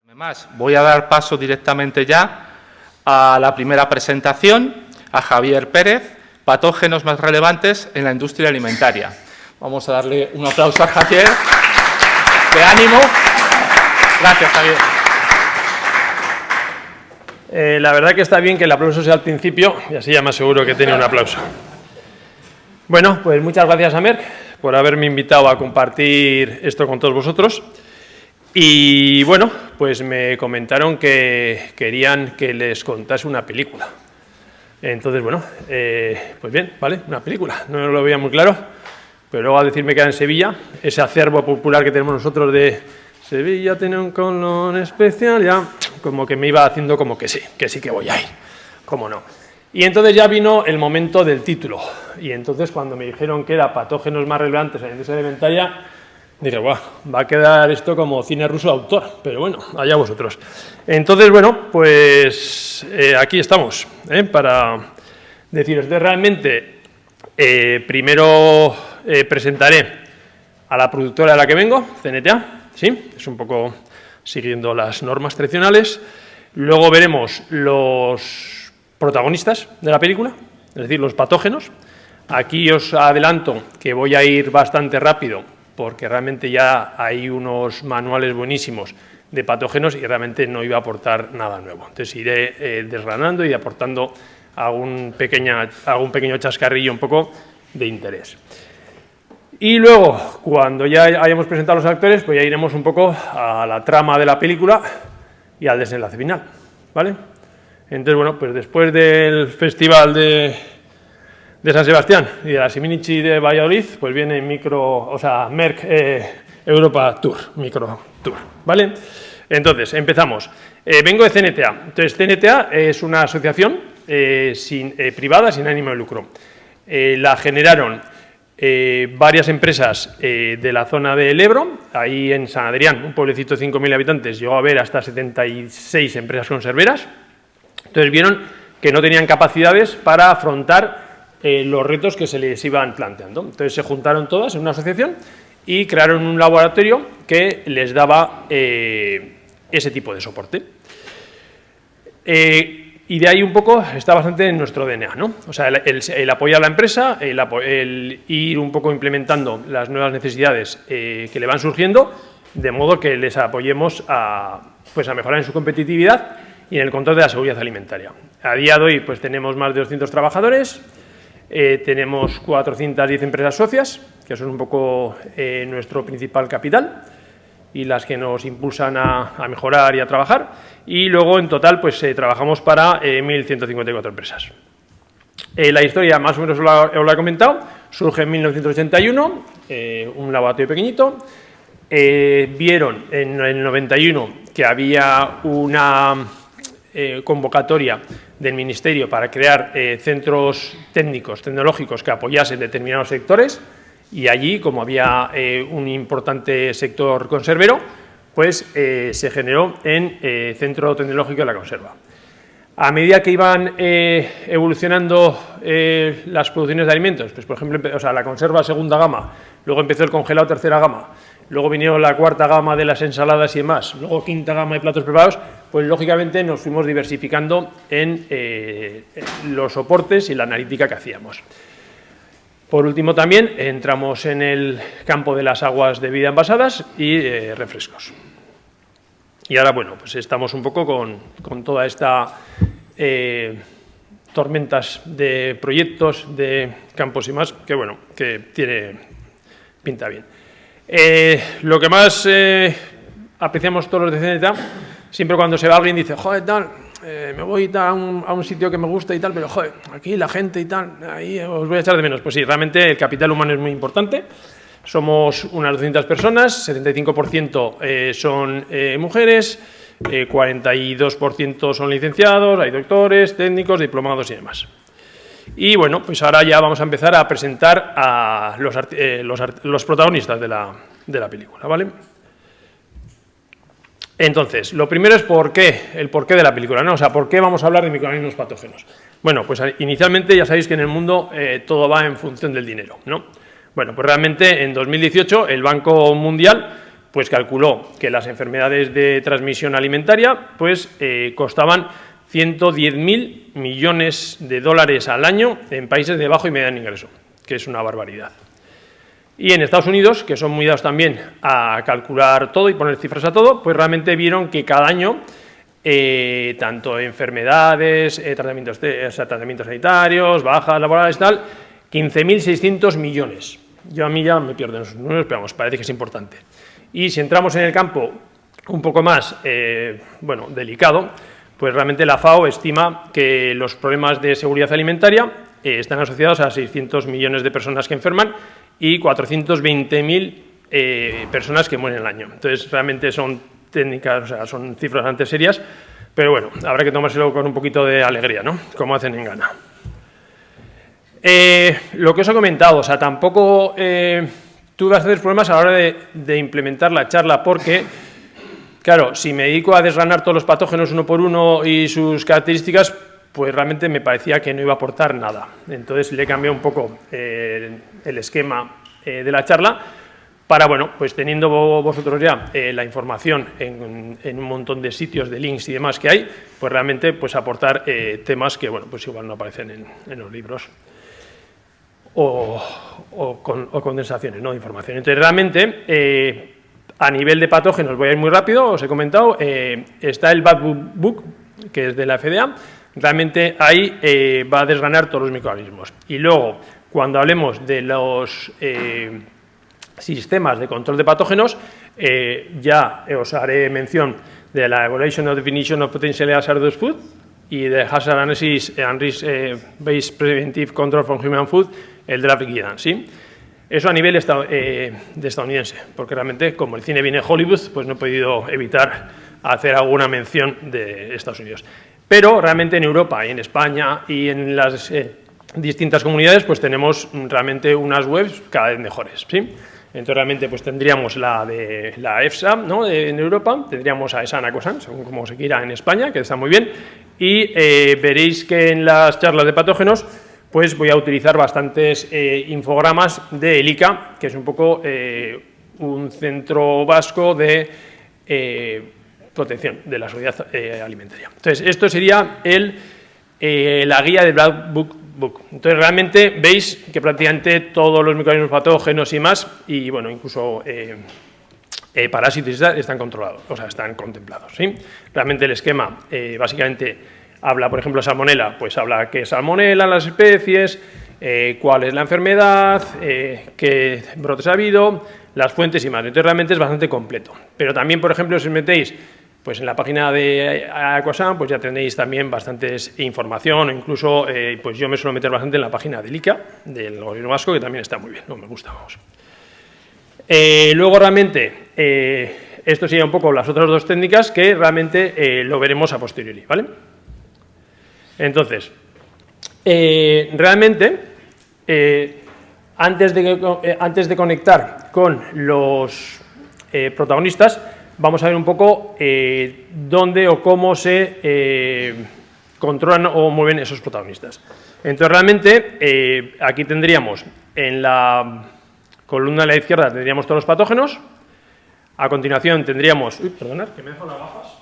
Además, voy a dar paso directamente ya a la primera presentación, a Javier Pérez, patógenos más relevantes en la industria alimentaria. Vamos a darle un aplauso a Javier. ¡De ánimo! Gracias, Javier. La verdad que está bien que el aplauso sea al principio y así ya me aseguro que tiene un aplauso. Bueno, pues muchas gracias a Merck por haberme invitado a compartir esto con todos vosotros. Y bueno, pues me comentaron que querían que les contase una película. Entonces, bueno, pues bien, vale, una película. No lo veía muy claro, pero luego al decirme que era en Sevilla, ese acervo popular que tenemos nosotros de Sevilla tiene un color especial, ya como que me iba haciendo como que sí que voy a ir, cómo no. Y entonces ya vino el momento del título. Y entonces cuando me dijeron que era patógenos más relevantes en la industria alimentaria, dije, guau, va a quedar esto como cine ruso de autor, pero bueno, allá vosotros. Entonces, bueno, pues aquí estamos, para deciros. Realmente, primero presentaré a la productora de la que vengo, CNTA, ¿sí? Es un poco siguiendo las normas tradicionales. Luego veremos los protagonistas de la película, es decir, los patógenos. Aquí os adelanto que voy a ir bastante rápido, porque realmente ya hay unos manuales buenísimos de patógenos y realmente no iba a aportar nada nuevo. Entonces iré desgranando y aportando algún pequeño chascarrillo un poco de interés. Y luego, cuando ya hayamos presentado a los actores, pues ya iremos un poco a la trama de la película y al desenlace final, ¿vale? Entonces, bueno, pues después del Festival de San Sebastián y de la Siminichi de Valladolid, pues viene Merck Europa Tour, Micro Tour, ¿vale? Entonces, empezamos. Vengo de CNTA. Entonces, CNTA es una asociación privada sin ánimo de lucro. La generaron varias empresas de la zona del Ebro, ahí en San Adrián, un pueblecito de 5.000 habitantes, llegó a haber hasta 76 empresas conserveras. Entonces vieron que no tenían capacidades para afrontar los retos que se les iban planteando. Entonces se juntaron todas en una asociación y crearon un laboratorio que les daba ese tipo de soporte. Y de ahí un poco está bastante en nuestro DNA, ¿no? O sea, el apoyar a la empresa, el ir un poco implementando las nuevas necesidades que le van surgiendo, de modo que les apoyemos a mejorar en su competitividad y en el control de la seguridad alimentaria. A día de hoy pues tenemos más de 200 trabajadores, tenemos 410 empresas socias, que son un poco nuestro principal capital y las que nos impulsan a mejorar y a trabajar, y luego en total pues trabajamos para 1.154 empresas. La historia más o menos os la he comentado, surge en 1981, un laboratorio pequeñito. Vieron en el 91 que había una convocatoria del Ministerio para crear centros técnicos, tecnológicos que apoyasen determinados sectores, y allí, como había un importante sector conservero, pues se generó en Centro Tecnológico de la Conserva. A medida que iban evolucionando las producciones de alimentos, pues por ejemplo, la conserva segunda gama, luego empezó el congelado tercera gama, luego vinieron la cuarta gama de las ensaladas y demás, luego quinta gama de platos preparados, pues lógicamente nos fuimos diversificando en los soportes y la analítica que hacíamos. Por último también entramos en el campo de las aguas de bebida envasadas y refrescos. Y ahora, bueno, pues estamos un poco con toda esta tormentas de proyectos, de campos y más, que bueno, que pinta bien. Lo que más apreciamos todos los de CNTA, siempre cuando se va alguien dice, joder, tal, me voy a un sitio que me gusta y tal, pero joder, aquí la gente y tal, ahí os voy a echar de menos. Pues sí, realmente el capital humano es muy importante. Somos unas 200 personas, 75% son mujeres, 42% son licenciados, hay doctores, técnicos, diplomados y demás. Y bueno, pues ahora ya vamos a empezar a presentar a los protagonistas de la película, ¿vale? Entonces, lo primero es el porqué de la película, ¿no? O sea, ¿por qué vamos a hablar de microorganismos patógenos? Bueno, pues inicialmente ya sabéis que en el mundo todo va en función del dinero, ¿no? Bueno, pues realmente en 2018 el Banco Mundial pues calculó que las enfermedades de transmisión alimentaria pues costaban 110.000 millones de dólares al año en países de bajo y mediano ingreso, que es una barbaridad. Y en Estados Unidos, que son muy dados también a calcular todo y poner cifras a todo, pues realmente vieron que cada año, tanto enfermedades, tratamientos sanitarios, bajas laborales y tal, 15.600 millones. Yo a mí ya me pierdo en esos números, pero vamos, parece que es importante. Y si entramos en el campo un poco más, bueno, delicado, pues realmente la FAO estima que los problemas de seguridad alimentaria están asociados a 600 millones de personas que enferman y 420.000 personas que mueren al año. Entonces, realmente son técnicas, o sea, son cifras bastante serias, pero bueno, habrá que tomárselo con un poquito de alegría, ¿no? Como hacen en Ghana. Lo que os he comentado, o sea, tampoco tuve bastantes problemas a la hora de implementar la charla, porque, claro, si me dedico a desgranar todos los patógenos uno por uno y sus características, pues realmente me parecía que no iba a aportar nada. Entonces le cambié un poco el esquema de la charla para, bueno, pues teniendo vosotros ya la información en un montón de sitios, de links y demás que hay, pues realmente pues aportar temas que, bueno, pues igual no aparecen en los libros o condensaciones, ¿no?, de información. Entonces realmente a nivel de patógenos voy a ir muy rápido, os he comentado, está el Bad Book, que es de la FDA. Realmente ahí va a desgranar todos los microorganismos. Y luego, cuando hablemos de los sistemas de control de patógenos, ya os haré mención de la Evaluation of Definition of Potentially Hazardous Food y de Hazard Analysis and Risk-Based Preventive Control from Human Food, el Draft Guidance, ¿sí? Eso a nivel de estadounidense, porque realmente, como el cine viene de Hollywood, pues no he podido evitar hacer alguna mención de Estados Unidos. Pero realmente en Europa y en España y en las distintas comunidades pues tenemos realmente unas webs cada vez mejores, ¿sí? Entonces realmente pues tendríamos la de la EFSA, ¿no?, en Europa, tendríamos a ESAN, ACOSAN, según como se quiera, en España, que está muy bien, y veréis que en las charlas de patógenos pues voy a utilizar bastantes infogramas de ELICA, que es un poco un centro vasco de protección de la seguridad alimentaria. Entonces, esto sería la guía del Black Book. Entonces, realmente veis que prácticamente todos los microorganismos patógenos y más, y bueno, incluso parásitos están controlados, o sea, están contemplados, ¿sí? Realmente el esquema, básicamente, habla, por ejemplo, de salmonela, pues habla qué es salmonela, las especies, cuál es la enfermedad, qué brotes ha habido, las fuentes y más. Entonces, realmente es bastante completo. Pero también, por ejemplo, si os metéis pues en la página de ACOSAN, pues ya tenéis también bastantes información, o incluso, pues yo me suelo meter bastante en la página del ICA, del Gobierno Vasco, que también está muy bien, no me gusta, vamos. Luego, realmente, esto sería un poco las otras dos técnicas que realmente lo veremos a posteriori, ¿vale? Entonces, realmente, antes de conectar con los protagonistas, vamos a ver un poco dónde o cómo se controlan o mueven esos protagonistas. Entonces, realmente, aquí tendríamos, en la columna de la izquierda, tendríamos todos los patógenos. A continuación tendríamos... Uy, perdonad, que me dejo las gafas.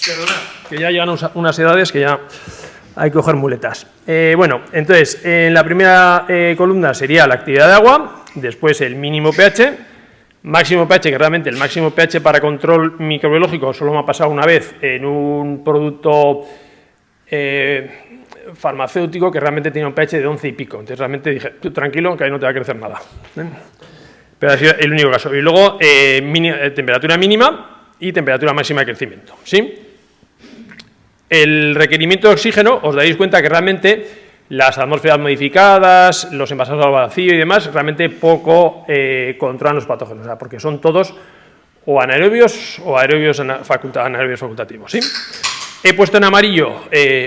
Perdonad, que ya llegan unas edades que ya hay que coger muletas. Bueno, entonces, en la primera columna sería la actividad de agua. Después el mínimo pH, máximo pH, que realmente el máximo pH para control microbiológico solo me ha pasado una vez en un producto farmacéutico que realmente tiene un pH de 11 y pico. Entonces realmente dije, tú tranquilo, que ahí no te va a crecer nada. Pero ha sido el único caso. Y luego temperatura mínima y temperatura máxima de crecimiento, ¿sí? El requerimiento de oxígeno, os daréis cuenta que realmente las atmósferas modificadas, los envasados al vacío y demás, realmente poco controlan los patógenos, o sea, porque son todos o anaerobios o aerobios facultativos, ¿sí? He puesto en amarillo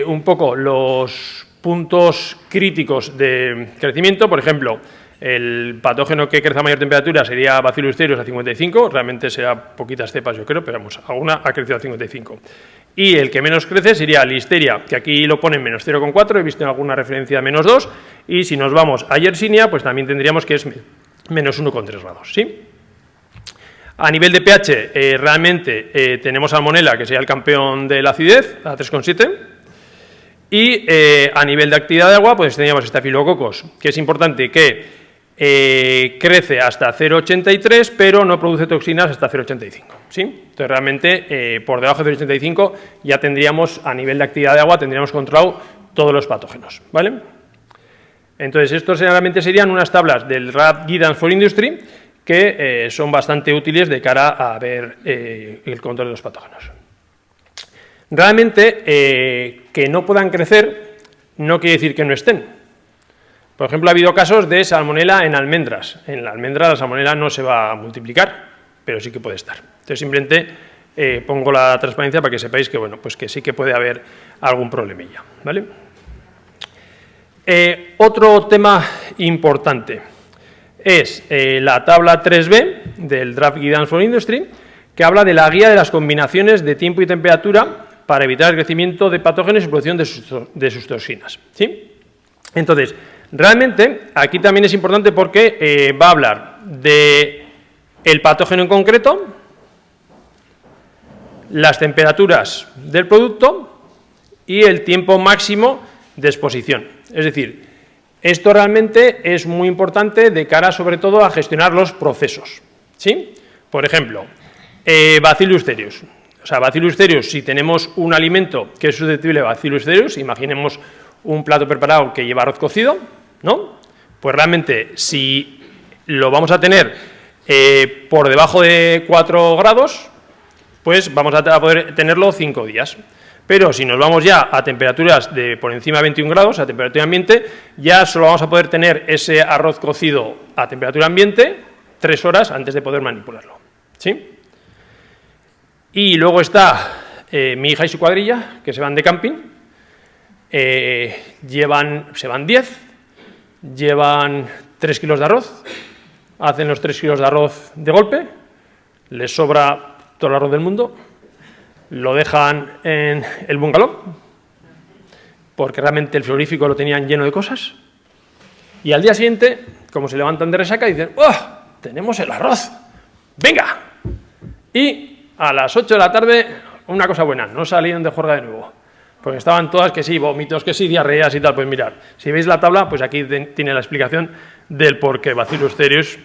un poco los puntos críticos de crecimiento, por ejemplo, El patógeno que crece a mayor temperatura sería Bacillus cereus a 55, realmente será poquitas cepas yo creo, pero vamos, alguna ha crecido a 55. Y el que menos crece sería Listeria, que aquí lo ponen menos 0,4, he visto en alguna referencia menos 2, y si nos vamos a Yersinia, pues también tendríamos que es menos 1,3 grados, ¿sí? A nivel de pH, realmente tenemos Salmonella, que sería el campeón de la acidez, a 3,7, y a nivel de actividad de agua, pues teníamos Staphylococcus, que es importante que crece hasta 0,83, pero no produce toxinas hasta 0,85, ¿sí? Entonces, realmente, por debajo de 0,85 ya tendríamos, a nivel de actividad de agua, tendríamos controlado todos los patógenos, ¿vale? Entonces, estos realmente serían unas tablas del RAD Guidance for Industry que son bastante útiles de cara a ver el control de los patógenos. Realmente, que no puedan crecer no quiere decir que no estén. Por ejemplo, ha habido casos de salmonela en almendras. En la almendra la salmonela no se va a multiplicar, pero sí que puede estar. Entonces, simplemente pongo la transparencia para que sepáis que, bueno, pues que sí que puede haber algún problemilla, ¿vale? Otro tema importante es la tabla 3B del Draft Guidance for Industry, que habla de la guía de las combinaciones de tiempo y temperatura para evitar el crecimiento de patógenos y producción de sus toxinas, ¿sí? Entonces, realmente, aquí también es importante porque va a hablar de el patógeno en concreto, las temperaturas del producto y el tiempo máximo de exposición. Es decir, esto realmente es muy importante de cara, sobre todo, a gestionar los procesos, ¿sí? Por ejemplo, Bacillus cereus. O sea, Bacillus cereus, si tenemos un alimento que es susceptible a Bacillus cereus, imaginemos un plato preparado que lleva arroz cocido, ¿no? Pues realmente, si lo vamos a tener por debajo de 4 grados, pues vamos a poder tenerlo 5 días. Pero si nos vamos ya a temperaturas de por encima de 21 grados, a temperatura ambiente, ya solo vamos a poder tener ese arroz cocido a temperatura ambiente 3 horas antes de poder manipularlo, ¿sí? Y luego está mi hija y su cuadrilla, que se van de camping, se van 10, llevan 3 kilos de arroz, hacen los 3 kilos de arroz de golpe, les sobra todo el arroz del mundo, lo dejan en el bungalow, porque realmente el frigorífico lo tenían lleno de cosas, y al día siguiente, como se levantan de resaca, dicen, ¡oh, tenemos el arroz! ¡Venga! Y a las 8 de la tarde, una cosa buena, no salieron de juerga de nuevo, porque estaban todas que sí, vómitos, que sí, diarreas y tal. Pues mirad, si veis la tabla, pues aquí tiene la explicación del por qué Bacillus cereus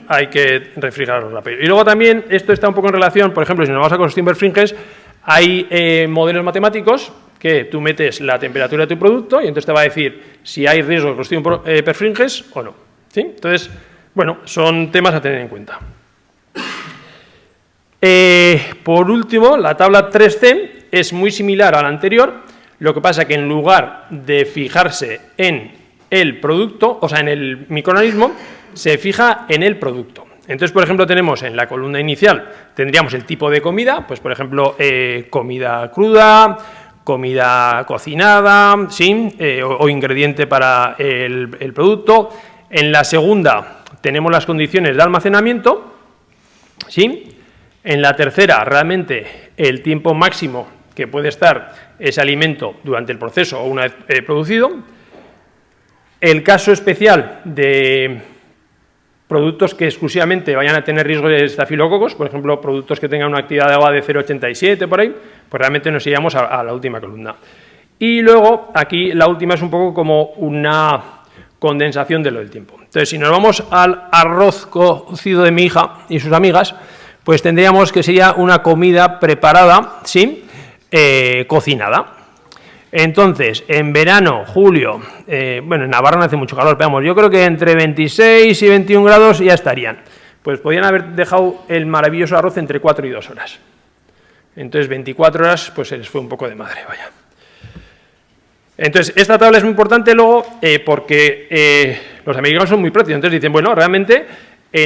hay que refrigerarlos rápido. Y luego también, esto está un poco en relación, por ejemplo, si nos vamos a Clostridium perfringens, hay modelos matemáticos que tú metes la temperatura de tu producto y entonces te va a decir si hay riesgo de Clostridium perfringens o no, ¿sí? Entonces, bueno, son temas a tener en cuenta. Por último, la tabla 3C es muy similar a la anterior, lo que pasa que en lugar de fijarse en el producto, o sea, en el microorganismo, se fija en el producto. Entonces, por ejemplo, tenemos en la columna inicial, tendríamos el tipo de comida, pues por ejemplo, comida cruda, comida cocinada, ¿sí? O ingrediente para el producto. En la segunda tenemos las condiciones de almacenamiento, ¿sí? En la tercera, realmente, el tiempo máximo que puede estar ese alimento durante el proceso o una vez producido. El caso especial de productos que exclusivamente vayan a tener riesgo de estafilococos, por ejemplo, productos que tengan una actividad de agua de 0,87 por ahí, pues realmente nos iríamos a la última columna. Y luego, aquí la última es un poco como una condensación de lo del tiempo. Entonces, si nos vamos al arroz cocido de mi hija y sus amigas, pues tendríamos que sería una comida preparada, ¿sí? Cocinada. Entonces, en verano, julio, bueno, en Navarra no hace mucho calor, pero vamos, yo creo que entre 26 y 21 grados ya estarían. Pues podían haber dejado el maravilloso arroz entre 4 y 2 horas. Entonces, 24 horas, pues se les fue un poco de madre, vaya. Entonces, esta tabla es muy importante luego porque los americanos son muy prácticos. Entonces dicen, bueno, realmente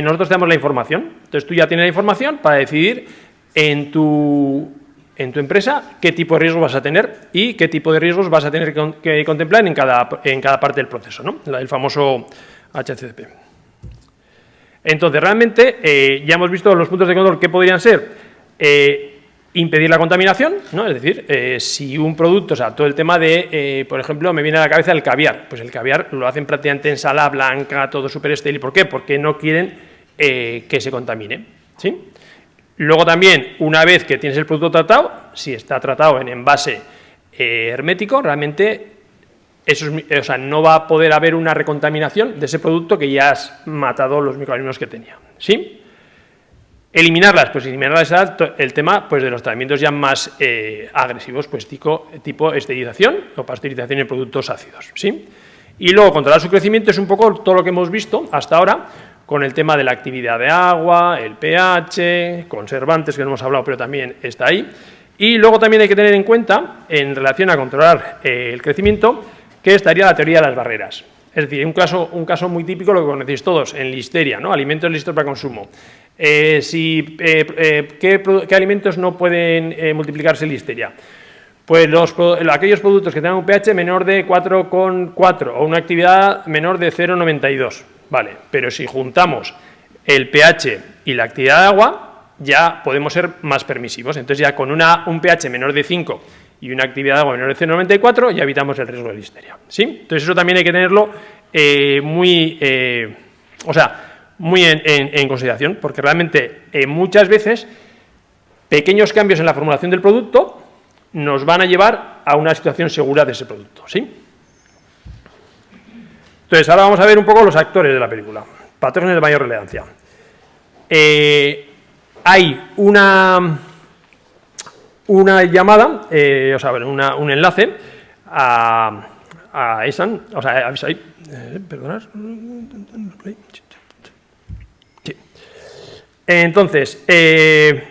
nosotros tenemos la información. Entonces, tú ya tienes la información para decidir en tu empresa qué tipo de riesgos vas a tener y qué tipo de riesgos vas a tener que contemplar en cada parte del proceso, ¿no? El famoso HACCP. Entonces, realmente, ya hemos visto los puntos de control que podrían ser impedir la contaminación, ¿no? Es decir, si un producto, o sea, todo el tema de, por ejemplo, me viene a la cabeza el caviar. Pues el caviar lo hacen prácticamente en sala blanca, todo súper estéril. ¿Por qué? Porque no quieren que se contamine, ¿sí? Luego también, una vez que tienes el producto tratado, si está tratado en envase hermético, realmente eso es, o sea, no va a poder haber una recontaminación de ese producto que ya has matado los microorganismos que tenía, ¿sí? Eliminarlas, pues eliminarlas es el tema pues, de los tratamientos ya más agresivos, pues tipo esterilización o pasteurización en productos ácidos, ¿sí? Y luego controlar su crecimiento es un poco todo lo que hemos visto hasta ahora, con el tema de la actividad de agua, el pH, conservantes que no hemos hablado, pero también está ahí. Y luego también hay que tener en cuenta, en relación a controlar el crecimiento, que estaría la teoría de las barreras. Es decir, un caso muy típico, lo que conocéis todos, en listeria, ¿no? Alimentos listos para consumo. ¿Qué alimentos no pueden multiplicarse en listeria? Pues aquellos productos que tengan un pH menor de 4,4 o una actividad menor de 0,92. Vale, pero si juntamos el pH y la actividad de agua, ya podemos ser más permisivos. Entonces ya con un pH menor de 5 y una actividad de agua menor de 0,94 ya evitamos el riesgo de listeria, ¿sí? Entonces eso también hay que tenerlo muy en consideración, porque realmente muchas veces pequeños cambios en la formulación del producto nos van a llevar a una situación segura de ese producto, ¿sí? Entonces, ahora vamos a ver un poco los actores de la película, patógenos de mayor relevancia. Hay una llamada, un enlace a ESAN, perdonad. Sí. Entonces,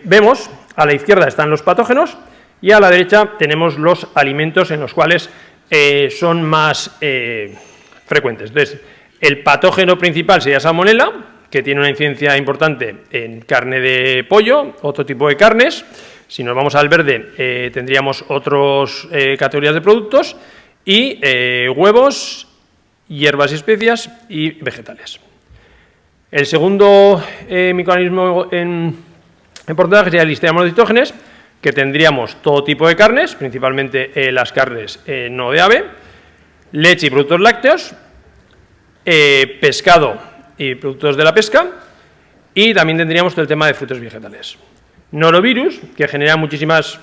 vemos, a la izquierda están los patógenos y a la derecha tenemos los alimentos en los cuales son más frecuentes. Entonces, el patógeno principal sería Salmonella, que tiene una incidencia importante en carne de pollo, otro tipo de carnes. Si nos vamos al verde, tendríamos otras categorías de productos y huevos, hierbas y especias y vegetales. El segundo microorganismo en porcentaje sería Listeria monocytogenes, que tendríamos todo tipo de carnes, principalmente las carnes no de ave, leche y productos lácteos, pescado y productos de la pesca, y también tendríamos todo el tema de frutos y vegetales. Norovirus, que genera muchísimas...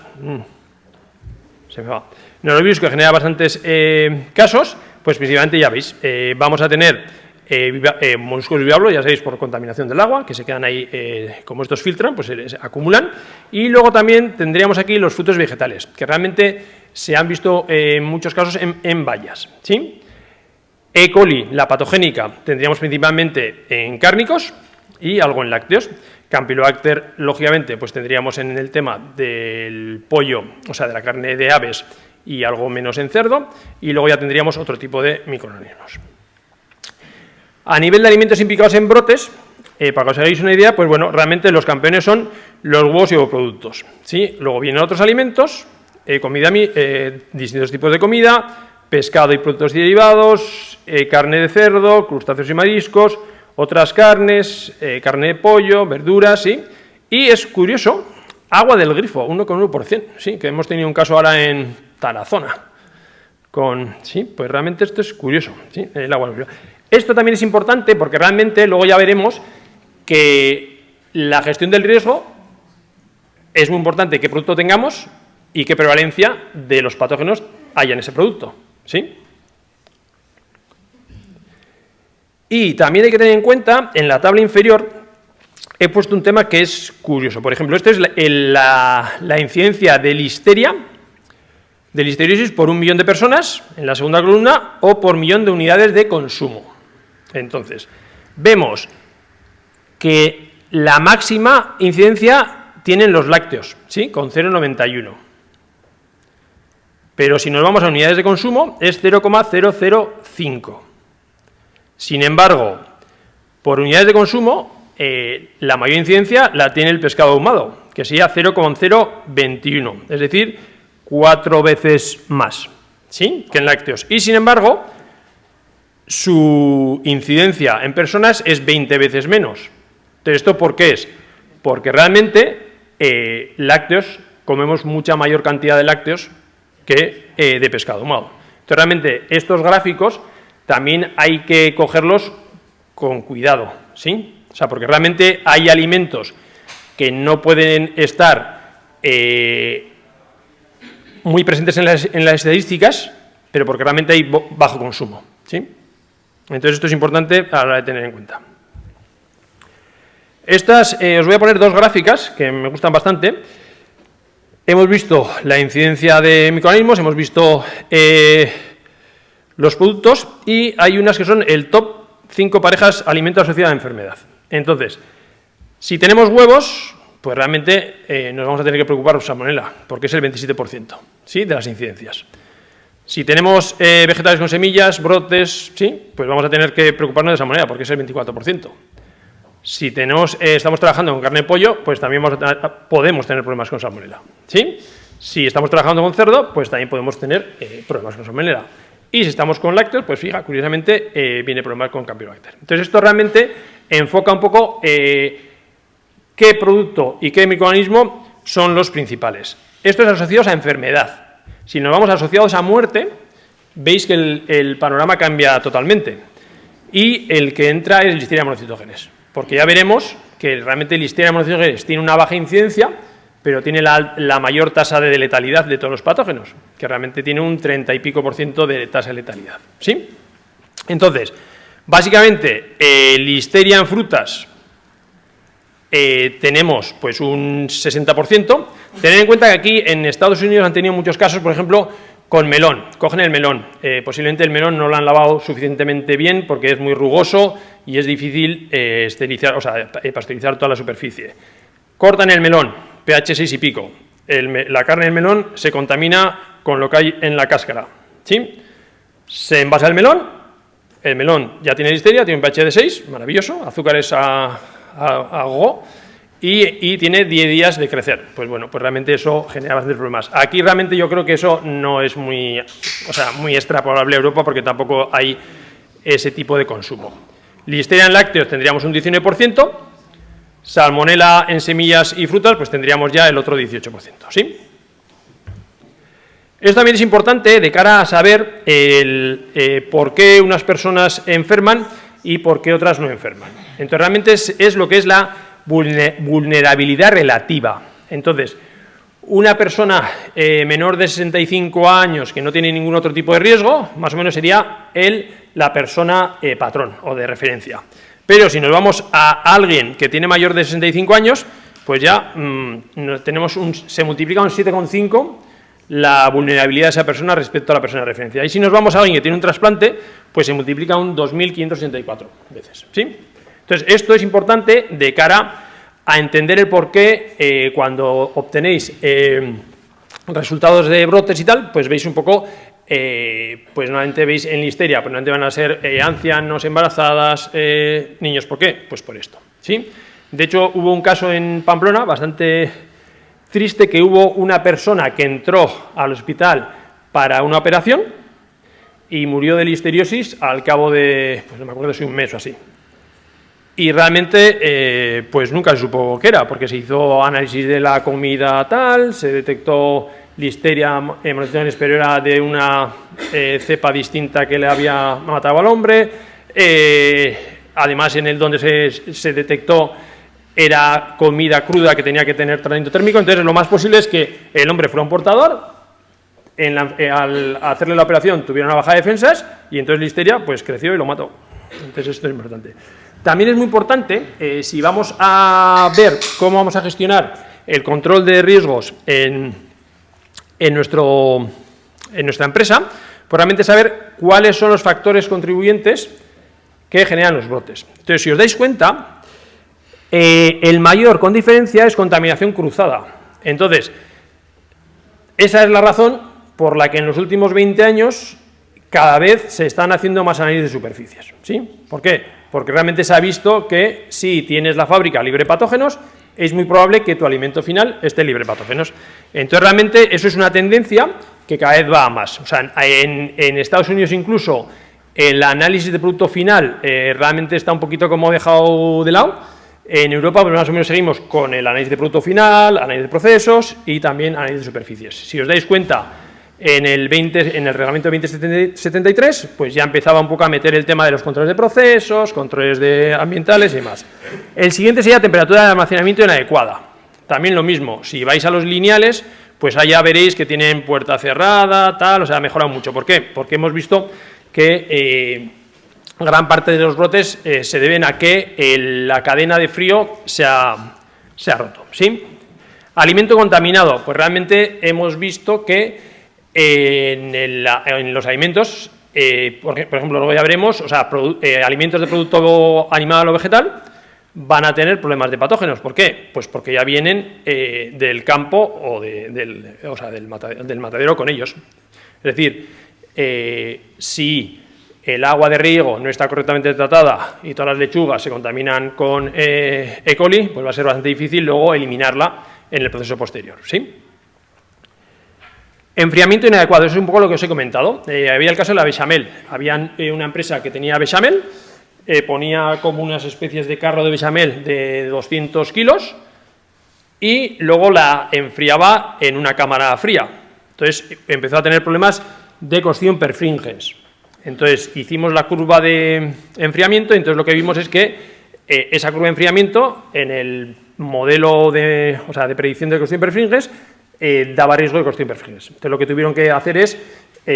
Norovirus, que genera bastantes casos, pues principalmente ya veis, vamos a tener moluscos bivalvos, ya sabéis, por contaminación del agua, que se quedan ahí, como estos filtran, pues se acumulan. Y luego también tendríamos aquí los frutos vegetales, que realmente se han visto en muchos casos en bayas, ¿sí? E. coli, la patogénica, tendríamos principalmente en cárnicos y algo en lácteos. Campylobacter, lógicamente, pues tendríamos en el tema del pollo, o sea, de la carne de aves y algo menos en cerdo, y luego ya tendríamos otro tipo de microorganismos. A nivel de alimentos implicados en brotes, para que os hagáis una idea, pues bueno, realmente los campeones son los huevos y ovoproductos, ¿sí? Luego vienen otros alimentos, distintos tipos de comida, pescado y productos derivados, carne de cerdo, crustáceos y mariscos, otras carnes, carne de pollo, verduras, ¿sí? Y es curioso, agua del grifo, 1,1%, ¿sí? Que hemos tenido un caso ahora en Tarazona. Sí, pues realmente esto es curioso, ¿sí? El agua del grifo. Esto también es importante porque realmente luego ya veremos que la gestión del riesgo es muy importante qué producto tengamos y qué prevalencia de los patógenos haya en ese producto, ¿sí? Y también hay que tener en cuenta, en la tabla inferior, he puesto un tema que es curioso. Por ejemplo, esto es la incidencia de listeria, de listeriosis por 1 millón de personas, en la segunda columna, o por millón de unidades de consumo. Entonces, vemos que la máxima incidencia tienen los lácteos, ¿sí? Con 0,91. Pero si nos vamos a unidades de consumo, es 0,005. Sin embargo, por unidades de consumo, la mayor incidencia la tiene el pescado ahumado, que sería 0,021, es decir, 4 veces más, ¿sí? Que en lácteos. Y sin embargo, su incidencia en personas es 20 veces menos, Entonces, ¿esto por qué es? Porque realmente lácteos, comemos mucha mayor cantidad de lácteos que de pescado ahumado. Entonces, realmente, estos gráficos también hay que cogerlos con cuidado, ¿sí? O sea, porque realmente hay alimentos que no pueden estar muy presentes en las estadísticas, pero porque realmente hay bajo consumo, ¿sí? Entonces, esto es importante a la hora de tener en cuenta. Estas, os voy a poner dos gráficas que me gustan bastante. Hemos visto la incidencia de microorganismos, hemos visto los productos y hay unas que son el top 5 parejas alimento asociado a enfermedad. Entonces, si tenemos huevos, pues realmente nos vamos a tener que preocupar por salmonela, porque es el 27%, ¿sí?, de las incidencias. Si tenemos vegetales con semillas, brotes, ¿sí?, pues vamos a tener que preocuparnos de salmonela, porque es el 24%. Si estamos trabajando con carne de pollo, pues también podemos tener problemas con salmonela, ¿sí? Si estamos trabajando con cerdo, pues también podemos tener problemas con salmonela. Y si estamos con lácteos, pues fija, curiosamente, viene problemas con Campylobacter. Entonces, esto realmente enfoca un poco qué producto y qué microorganismo son los principales. Esto es asociados a enfermedad. Si nos vamos asociados a muerte, veis que el panorama cambia totalmente. Y el que entra es Listeria monocytogenes. Porque ya veremos que realmente Listeria monocytogenes tiene una baja incidencia, pero tiene la mayor tasa de letalidad de todos los patógenos, que realmente tiene un 30 y pico % de tasa de letalidad, ¿sí? Entonces, básicamente, Listeria en frutas tenemos pues un 60%. Tened en cuenta que aquí en Estados Unidos han tenido muchos casos, por ejemplo, con melón. Cogen el melón, posiblemente el melón no lo han lavado suficientemente bien porque es muy rugoso y es difícil esterilizar, o sea, pasteurizar toda la superficie. Cortan el melón, pH 6 y pico. La carne del melón se contamina con lo que hay en la cáscara, ¿sí? Se envasa el melón ya tiene listeria, tiene un pH de 6, maravilloso, azúcares a go, y tiene 10 días de crecer. Pues bueno, pues realmente eso genera bastantes problemas. Aquí realmente yo creo que eso no es muy extrapolable a Europa porque tampoco hay ese tipo de consumo. Listeria en lácteos tendríamos un 19%, salmonela en semillas y frutas pues tendríamos ya el otro 18%, ¿sí? Esto también es importante de cara a saber por qué unas personas enferman y por qué otras no enferman. Entonces realmente es lo que es la vulnerabilidad relativa. Entonces, una persona menor de 65 años que no tiene ningún otro tipo de riesgo, más o menos sería la persona patrón o de referencia. Pero si nos vamos a alguien que tiene mayor de 65 años, pues ya se multiplica un 7,5 la vulnerabilidad de esa persona respecto a la persona de referencia. Y si nos vamos a alguien que tiene un trasplante, pues se multiplica un 2.564 veces, ¿sí? Entonces, esto es importante de cara a entender el por qué cuando obtenéis resultados de brotes y tal, pues veis un poco, pues normalmente veis en listeria, pues normalmente van a ser ancianos, embarazadas, niños. ¿Por qué? Pues por esto, ¿sí? De hecho, hubo un caso en Pamplona bastante triste, que hubo una persona que entró al hospital para una operación y murió de listeriosis al cabo de, pues no me acuerdo si un mes o así. Y realmente, pues nunca se supo qué era, porque se hizo análisis de la comida tal, se detectó Listeria monocytogenes, pero era de una cepa distinta que le había matado al hombre. Además, en el donde se detectó era comida cruda que tenía que tener tratamiento térmico. Entonces, lo más posible es que el hombre fuera un portador, al hacerle la operación tuviera una baja de defensas y entonces Listeria pues creció y lo mató. Entonces, esto es importante. También es muy importante, si vamos a ver cómo vamos a gestionar el control de riesgos en nuestra empresa, pues realmente saber cuáles son los factores contribuyentes que generan los brotes. Entonces, si os dais cuenta, el mayor con diferencia es contaminación cruzada. Entonces, esa es la razón por la que en los últimos 20 años cada vez se están haciendo más análisis de superficies, ¿sí? ¿Por qué? Porque realmente se ha visto que si tienes la fábrica libre de patógenos, es muy probable que tu alimento final esté libre de patógenos. Entonces, realmente eso es una tendencia que cada vez va a más. O sea, en Estados Unidos incluso el análisis de producto final realmente está un poquito como dejado de lado. En Europa, pues más o menos seguimos con el análisis de producto final, análisis de procesos y también análisis de superficies. Si os dais cuenta, en el reglamento 2073, pues ya empezaba un poco a meter el tema de los controles de procesos, controles ambientales y demás. El siguiente sería temperatura de almacenamiento inadecuada. También lo mismo, si vais a los lineales, pues allá veréis que tienen puerta cerrada, tal, o sea, ha mejorado mucho. ¿Por qué? Porque hemos visto que gran parte de los brotes se deben a que la cadena de frío se ha roto, ¿sí? Alimento contaminado, pues realmente hemos visto que en los alimentos, por ejemplo, luego ya veremos, o sea, alimentos de producto animal o vegetal van a tener problemas de patógenos. ¿Por qué? Pues porque ya vienen del campo o del matadero con ellos. Es decir, si el agua de riego no está correctamente tratada y todas las lechugas se contaminan con E. coli, pues va a ser bastante difícil luego eliminarla en el proceso posterior, ¿sí? Enfriamiento inadecuado, eso es un poco lo que os he comentado. Había el caso de la bechamel. Había una empresa que tenía bechamel, ponía como unas especies de carro de bechamel de 200 kilos y luego la enfriaba en una cámara fría. Entonces empezó a tener problemas de cocción per fringens. Entonces hicimos la curva de enfriamiento y entonces lo que vimos es que esa curva de enfriamiento en el modelo de predicción de cocción per fringes daba riesgo de cocción per fringes. Entonces lo que tuvieron que hacer es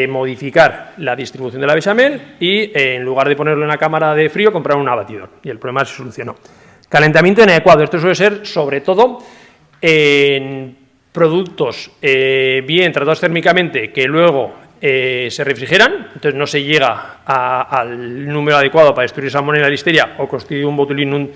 modificar la distribución de la bechamel y en lugar de ponerlo en la cámara de frío compraron un abatidor y el problema se solucionó. Calentamiento inadecuado, esto suele ser sobre todo en productos bien tratados térmicamente que luego se refrigeran, entonces no se llega al número adecuado para destruir salmonella, listeria o Clostridium botulinum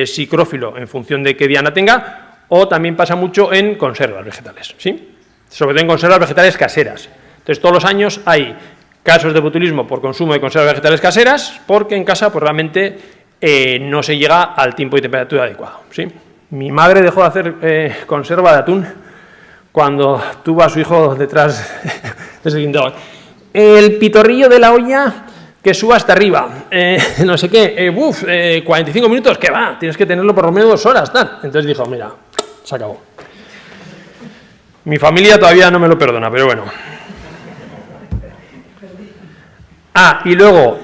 psicrófilo en función de qué diana tenga, o también pasa mucho en conservas vegetales, ¿sí? Sobre todo en conservas vegetales caseras. Entonces todos los años hay casos de botulismo por consumo de conservas vegetales caseras porque en casa pues realmente no se llega al tiempo y temperatura adecuado, ¿sí? Mi madre dejó de hacer conserva de atún cuando tuvo a su hijo detrás de ese guindón. El pitorrillo de la olla que suba hasta arriba, no sé qué, 45 minutos, que va, tienes que tenerlo por lo menos 2 horas, tal. Entonces dijo, mira, se acabó. Mi familia todavía no me lo perdona, pero bueno. Y luego,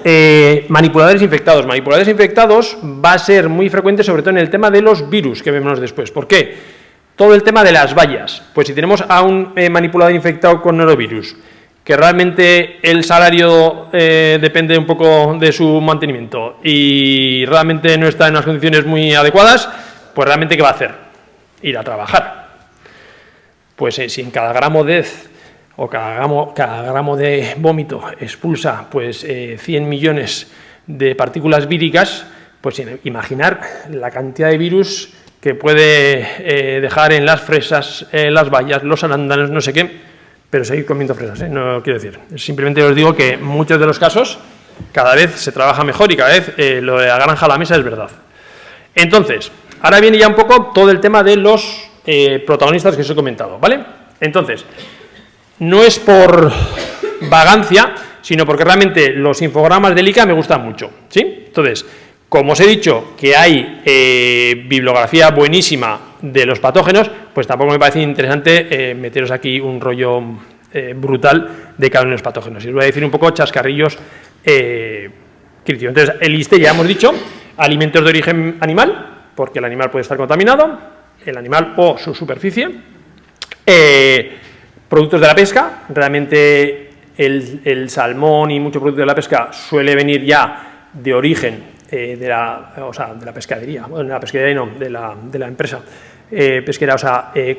manipuladores infectados. Manipuladores infectados va a ser muy frecuente, sobre todo en el tema de los virus que vemos después. ¿Por qué? Todo el tema de las bayas. Pues si tenemos a un manipulador infectado con norovirus, que realmente el salario depende un poco de su mantenimiento y realmente no está en unas condiciones muy adecuadas, pues realmente ¿qué va a hacer? Ir a trabajar. Pues si en cada gramo de o cada gramo de vómito expulsa pues 100 millones de partículas víricas, pues imaginar la cantidad de virus que puede dejar en las fresas, las bayas, los arándanos, no sé qué, pero seguir comiendo fresas, no quiero decir. Simplemente os digo que en muchos de los casos cada vez se trabaja mejor y cada vez lo de la granja a la mesa es verdad. Entonces, ahora viene ya un poco todo el tema de los protagonistas que os he comentado, ¿vale? Entonces, no es por vagancia, sino porque realmente los infogramas del ICA me gustan mucho, ¿sí? Entonces, como os he dicho que hay bibliografía buenísima de los patógenos, pues tampoco me parece interesante meteros aquí un rollo brutal de cada uno de los patógenos. Y os voy a decir un poco chascarrillos críticos. Entonces, el listeria, ya hemos dicho, alimentos de origen animal, porque el animal puede estar contaminado, el animal o su superficie, productos de la pesca, realmente el salmón y muchos productos de la pesca suele venir ya de origen de la pescadería, bueno, de la pescadería no, de la empresa pesquera,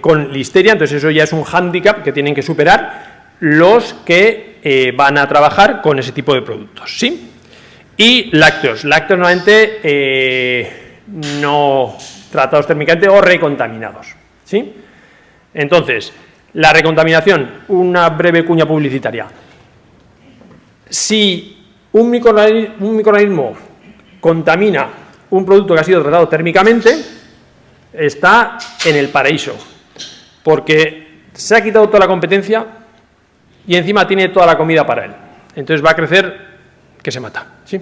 con listeria, entonces eso ya es un hándicap que tienen que superar los que van a trabajar con ese tipo de productos, ¿sí? Y lácteos normalmente no tratados térmicamente o recontaminados, ¿sí? Entonces, la recontaminación, una breve cuña publicitaria. Si un microorganismo contamina un producto que ha sido tratado térmicamente, está en el paraíso, porque se ha quitado toda la competencia y encima tiene toda la comida para él. Entonces va a crecer que se mata, ¿sí?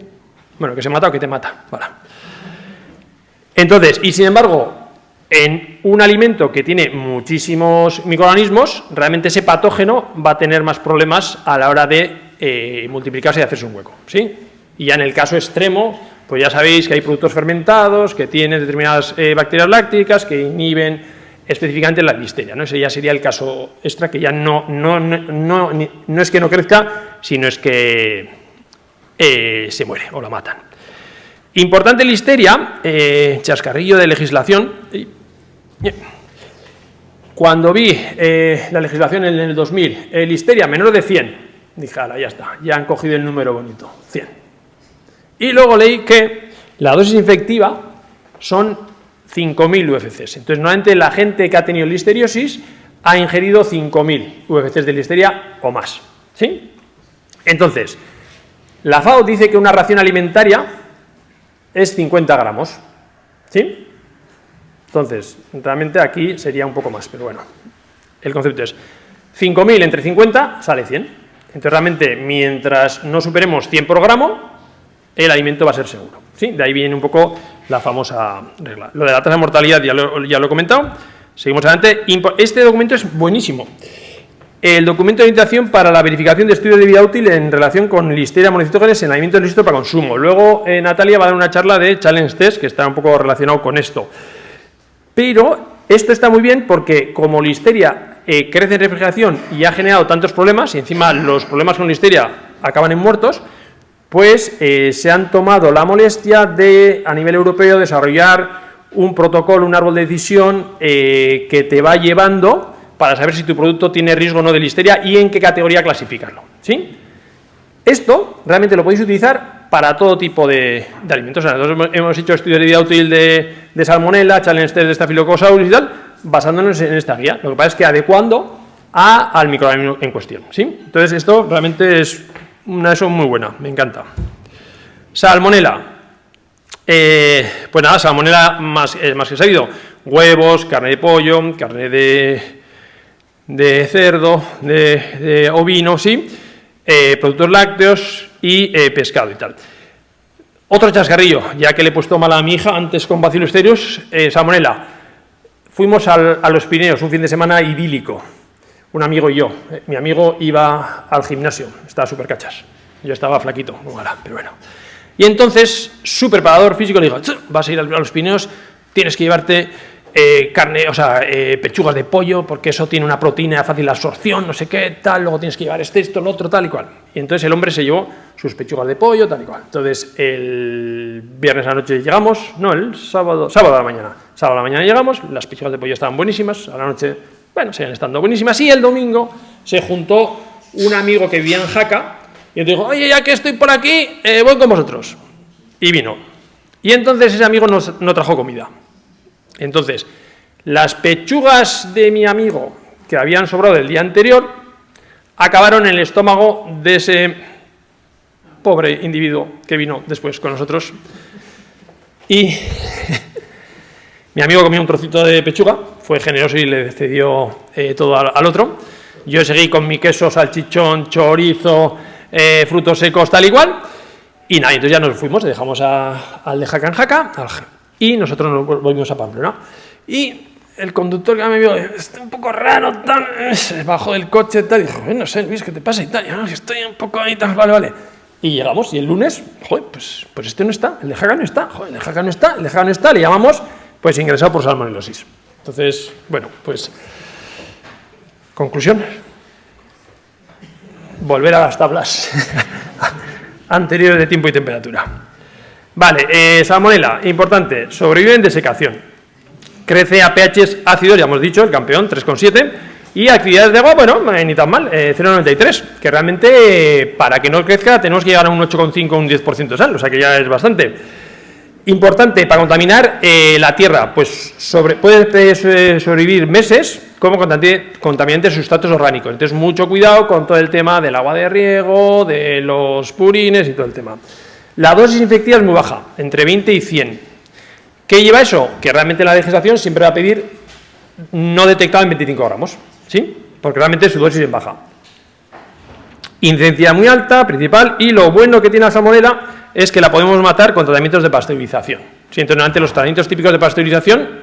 Bueno, que se mata o que te mata, voilà. Entonces, y sin embargo, en un alimento que tiene muchísimos microorganismos, realmente ese patógeno va a tener más problemas a la hora de multiplicarse y hacerse un hueco, ¿sí? Y ya en el caso extremo, pues ya sabéis que hay productos fermentados que tienen determinadas bacterias lácticas que inhiben específicamente la listeria, ¿no? Ese ya sería el caso extra, que ya no es que no crezca, sino es que se muere o la matan. Importante listeria, chascarrillo de legislación. Cuando vi la legislación en el 2000, listeria menor de 100, dije, ala, ya está, ya han cogido el número bonito, 100. Y luego leí que la dosis infectiva son 5.000 UFCs. Entonces, normalmente la gente que ha tenido listeriosis ha ingerido 5.000 UFCs de listeria o más, ¿sí? Entonces, la FAO dice que una ración alimentaria es 50 gramos, ¿sí? Entonces, realmente aquí sería un poco más, pero bueno, el concepto es 5.000 entre 50 sale 100. Entonces, realmente, mientras no superemos 100 por gramo, el alimento va a ser seguro, ¿sí? De ahí viene un poco la famosa regla. Lo de la tasa de mortalidad ya lo he comentado. Seguimos adelante. Este documento es buenísimo. El documento de orientación para la verificación de estudios de vida útil en relación con listeria monocitógenes en alimentos listos para consumo. Luego, Natalia va a dar una charla de Challenge Test, que está un poco relacionado con esto. Pero esto está muy bien porque como listeria crece en refrigeración y ha generado tantos problemas, y encima los problemas con listeria acaban en muertos, pues se han tomado la molestia de, a nivel europeo, desarrollar un protocolo, un árbol de decisión que te va llevando para saber si tu producto tiene riesgo o no de listeria y en qué categoría clasificarlo, ¿sí? Esto realmente lo podéis utilizar para todo tipo de alimentos. O sea, nosotros hemos hecho estudios de vida útil de salmonella, challenge test de Staphylococcus aureus y tal, basándonos en esta guía. Lo que pasa es que adecuando al microorganismo en cuestión, ¿sí? Entonces, esto realmente es una eso muy buena, me encanta. Salmonella. Pues nada, salmonella más que sabido. Huevos, carne de pollo, carne de cerdo, de ovino, ¿sí? Productos lácteos y pescado y tal. Otro chascarrillo, ya que le he puesto mal a mi hija antes con Bacillus cereus, salmonella. Fuimos a los Pirineos un fin de semana idílico, un amigo y yo. Mi amigo iba al gimnasio, estaba súper cachas. Yo estaba flaquito, pero bueno. Y entonces, su preparador físico le dijo, vas a ir a los Pirineos, tienes que llevarte carne, o sea, pechugas de pollo, porque eso tiene una proteína de fácil absorción, no sé qué, tal, luego tienes que llevar esto, lo otro, tal y cual. Y entonces el hombre se llevó sus pechugas de pollo, tal y cual. Entonces, el viernes a la noche llegamos, no, el sábado a la mañana. Sábado a la mañana llegamos, las pechugas de pollo estaban buenísimas, a la noche, bueno, siguen estando buenísimas, y el domingo se juntó un amigo que vivía en Jaca, y dijo, oye, ya que estoy por aquí, voy con vosotros. Y vino. Y entonces ese amigo no trajo comida. Entonces, las pechugas de mi amigo que habían sobrado del día anterior acabaron en el estómago de ese pobre individuo que vino después con nosotros. Y mi amigo comió un trocito de pechuga, fue generoso y le cedió todo al otro. Yo seguí con mi queso, salchichón, chorizo, frutos secos, tal y cual. Y nada, entonces ya nos fuimos, dejamos al de Jaca en Jaca, y nosotros nos volvimos a Pamplona. Y el conductor que me vio, está un poco raro, tal, se bajó del coche, tal, y dijo, no sé, Luis, ¿qué te pasa? Y tal, y, estoy un poco ahí, tal, vale. Y llegamos, y el lunes, joder, pues este no está, el de Jaca no está, joder, el de Jaca no está, el de Jaca no está, le llamamos, pues ingresado por salmonelosis. Entonces, bueno, pues, conclusión, volver a las tablas anteriores de tiempo y temperatura. Vale, salmonella, importante, sobrevive en desecación. Crece a pHs ácidos, ya hemos dicho, el campeón, 3,7. Y actividades de agua, bueno, ni tan mal, 0,93. Que realmente, para que no crezca, tenemos que llegar a un 8,5 o un 10% de sal, o sea que ya es bastante. Importante, para contaminar la tierra, pues puede sobrevivir meses como contaminantes de sustratos orgánicos. Entonces, mucho cuidado con todo el tema del agua de riego, de los purines y todo el tema. La dosis infectiva es muy baja, entre 20 y 100. ¿Qué lleva eso? Que realmente la legislación siempre va a pedir no detectado en 25 gramos, ¿sí? Porque realmente su dosis es baja. Incidencia muy alta, principal, y lo bueno que tiene la salmonella es que la podemos matar con tratamientos de pasteurización, Sí, entonces, normalmente los tratamientos típicos de pasteurización,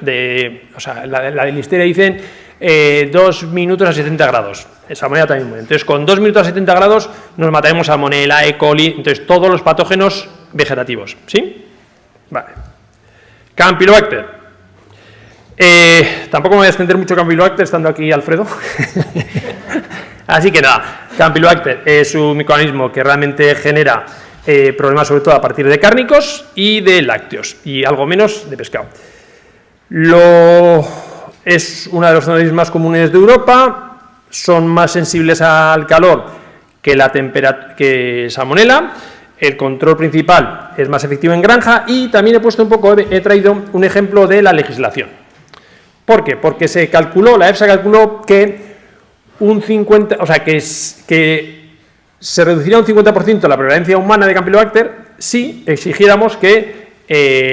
o sea, la de Listeria dicen 2 minutos a 70 grados. Esa manera también muere. Entonces, con 2 minutos a 70 grados nos mataremos Salmonella, E. coli, entonces todos los patógenos vegetativos. ¿Sí? Vale. Campylobacter. Tampoco me voy a extender mucho Campylobacter estando aquí Alfredo. Así que nada, Campylobacter es un microorganismo que realmente genera problemas sobre todo a partir de cárnicos y de lácteos, y algo menos de pescado. Es uno de los organismos más comunes de Europa, son más sensibles al calor que Salmonella, el control principal es más efectivo en granja, y también he traído un ejemplo de la legislación. ¿Por qué? Porque la EFSA calculó que se reduciría un 50% la prevalencia humana de Campylobacter si exigiéramos que